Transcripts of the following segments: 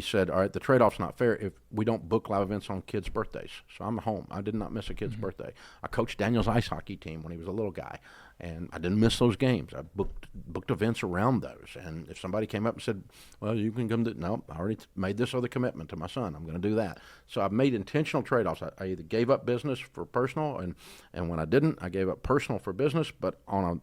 said, all right, the trade-off's not fair if we don't book live events on kids' birthdays. So I'm home. I did not miss a kid's birthday. I coached Daniel's ice hockey team when he was a little guy, and I didn't miss those games. I booked events around those. And if somebody came up and said, well, you can come to, no, I already made this other commitment to my son. I'm going to do that. So I've made intentional trade-offs. I either gave up business for personal, and when I didn't, I gave up personal for business, but on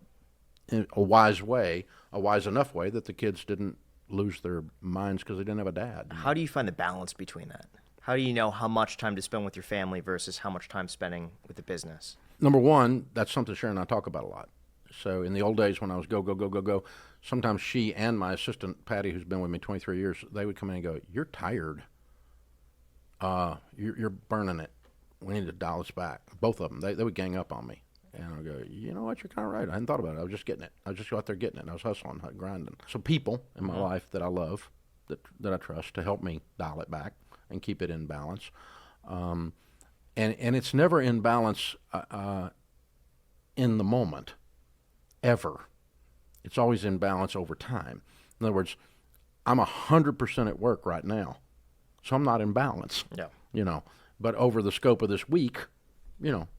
a wise way, a wise enough way that the kids didn't lose their minds because they didn't have a dad. How do you find the balance between that? How do you know how much time to spend with your family versus how much time spending with the business? Number one, that's something Sharon and I talk about a lot. So in the old days when I was go, sometimes she and my assistant, Patty, who's been with me 23 years, they would come in and go, you're tired. You're burning it. We need to dial this back. Both of them, they would gang up on me. And I go, you know what, you're kind of right. I hadn't thought about it. I was just getting it. I was just out there getting it. I was hustling, grinding. So people in my life that I love, that I trust to help me dial it back and keep it in balance. And it's never in balance in the moment, ever. It's always in balance over time. In other words, I'm 100% at work right now, so I'm not in balance. Yeah. But over the scope of this week,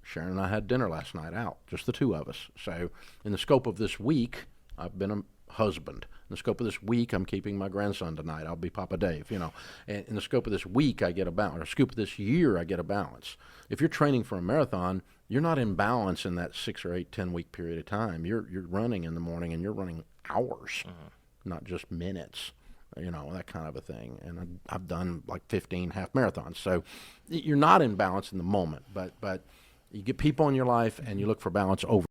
Sharon and I had dinner last night out, just the two of us. So in the scope of this week, I've been a husband. In the scope of this week, I'm keeping my grandson tonight. I'll be Papa Dave, And in the scope of this week, I get a balance. Or scope of this year, I get a balance. If you're training for a marathon, you're not in balance in that 6 or 8, 10-week period of time. You're running in the morning, and you're running hours, not just minutes. That kind of a thing. And I've done like 15 half marathons. So you're not in balance in the moment, but you get people in your life and you look for balance over